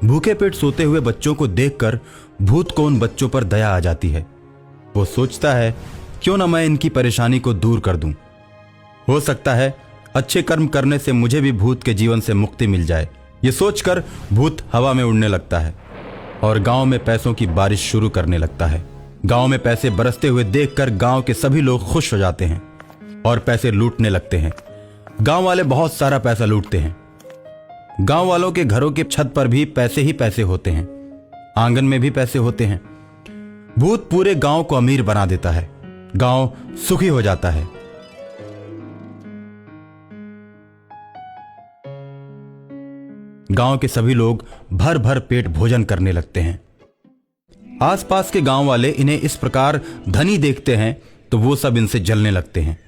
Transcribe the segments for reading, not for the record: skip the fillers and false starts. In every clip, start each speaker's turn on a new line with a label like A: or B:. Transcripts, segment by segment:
A: भूखे पेट सोते हुए बच्चों को देखकर भूत को उन बच्चों पर दया आ जाती है। वो सोचता है क्यों ना मैं इनकी परेशानी को दूर कर दूं। हो सकता है अच्छे कर्म करने से मुझे भी भूत के जीवन से मुक्ति मिल जाए। ये सोचकर भूत हवा में उड़ने लगता है और गांव में पैसों की बारिश शुरू करने लगता है। गांव में पैसे बरसते हुए देखकर गांव के सभी लोग खुश हो जाते हैं और पैसे लूटने लगते हैं। गांव वाले बहुत सारा पैसा लूटते हैं। गांव वालों के घरों की छत पर भी पैसे ही पैसे होते हैं, आंगन में भी पैसे होते हैं। भूत पूरे गांव को अमीर बना देता है। गांव सुखी हो जाता है। गांव के सभी लोग भर भर पेट भोजन करने लगते हैं। आसपास के गांव वाले इन्हें इस प्रकार धनी देखते हैं तो वो सब इनसे जलने लगते हैं।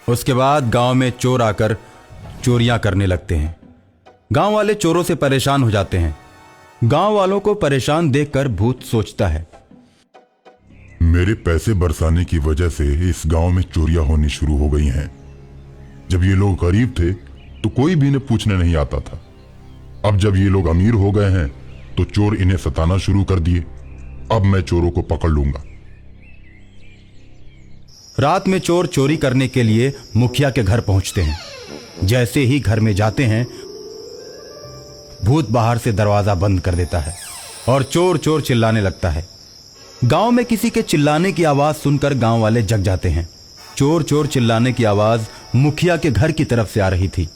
A: उसके बाद गांव में चोर आकर चोरियां करने लगते हैं। गांव वाले चोरों से परेशान हो जाते हैं। गांव वालों को परेशान देखकर भूत सोचता है,
B: मेरे पैसे बरसाने की वजह से इस गांव में चोरियां होनी शुरू हो गई हैं। जब ये लोग गरीब थे तो कोई भी इन्हें पूछने नहीं आता था। अब जब ये लोग अमीर हो गए हैं तो चोर इन्हें सताना शुरू कर दिए। अब मैं चोरों को पकड़ लूंगा।
A: रात में चोर चोरी करने के लिए मुखिया के घर पहुंचते हैं। जैसे ही घर में जाते हैं भूत बाहर से दरवाजा बंद कर देता है और चोर चोर चिल्लाने लगता है। गांव में किसी के चिल्लाने की आवाज सुनकर गांव वाले जग जाते हैं। चोर चोर चिल्लाने की आवाज मुखिया के घर की तरफ से आ रही थी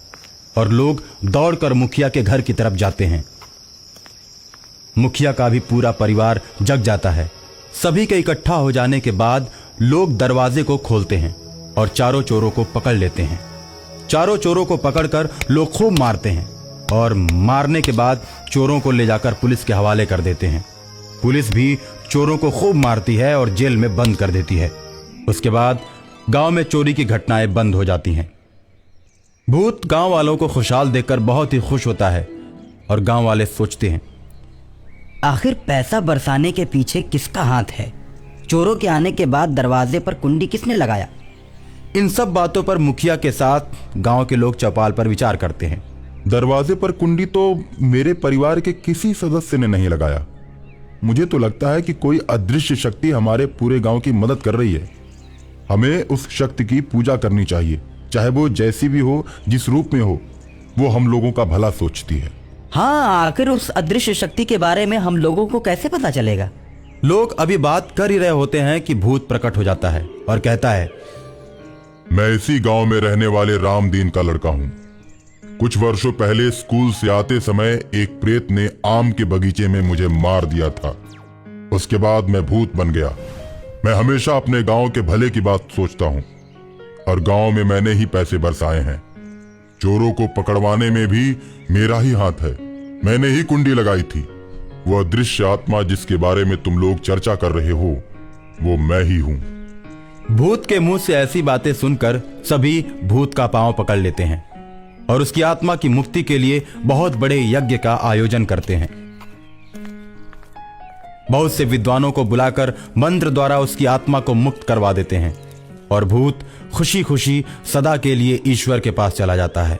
A: और लोग दौड़कर मुखिया के घर की तरफ जाते हैं। मुखिया का भी पूरा परिवार जग जाता है। सभी के इकट्ठा हो जाने के बाद लोग दरवाजे को खोलते हैं और चारों चोरों को पकड़ लेते हैं। चारों चोरों को पकड़कर लोग खूब मारते हैं और मारने के बाद चोरों को ले जाकर पुलिस के हवाले कर देते हैं। पुलिस भी चोरों को खूब मारती है और जेल में बंद कर देती है। उसके बाद गांव में चोरी की घटनाएं बंद हो जाती हैं। भूत गांव वालों को खुशहाल देखकर बहुत ही खुश होता है और गांव वाले सोचते हैं,
C: आखिर पैसा बरसाने के पीछे किसका हाथ है? चोरों के आने के बाद दरवाजे पर कुंडी किसने लगाया?
A: इन सब बातों पर मुखिया के साथ गांव के लोग चौपाल पर विचार करते हैं।
B: दरवाजे पर कुंडी तो मेरे परिवार के किसी सदस्य ने नहीं लगाया। मुझे तो लगता है कि कोई अदृश्य शक्ति हमारे पूरे गांव की मदद कर रही है। हमें उस शक्ति की पूजा करनी चाहिए, चाहे वो जैसी भी हो, जिस रूप में हो। वो हम लोगों का भला सोचती है।
C: हाँ, आखिर उस अदृश्य शक्ति के बारे में हम लोगों को कैसे पता चलेगा?
A: लोग अभी बात कर ही रहे होते हैं कि भूत प्रकट हो जाता है और कहता है,
B: मैं इसी गांव में रहने वाले रामदीन का लड़का हूं। कुछ वर्षों पहले स्कूल से आते समय एक प्रेत ने आम के बगीचे में मुझे मार दिया था। उसके बाद मैं भूत बन गया। मैं हमेशा अपने गांव के भले की बात सोचता हूं और गांव में मैंने ही पैसे बरसाए हैं। चोरों को पकड़वाने में भी मेरा ही हाथ है। मैंने ही कुंडी लगाई थी। वो अदृश्य आत्मा जिसके बारे में तुम लोग चर्चा कर रहे हो, वो मैं ही हूं।
A: भूत के मुंह से ऐसी बातें सुनकर सभी भूत का पांव पकड़ लेते हैं और उसकी आत्मा की मुक्ति के लिए बहुत बड़े यज्ञ का आयोजन करते हैं। बहुत से विद्वानों को बुलाकर मंत्र द्वारा उसकी आत्मा को मुक्त करवा देते हैं और भूत खुशी खुशी सदा के लिए ईश्वर के पास चला जाता है।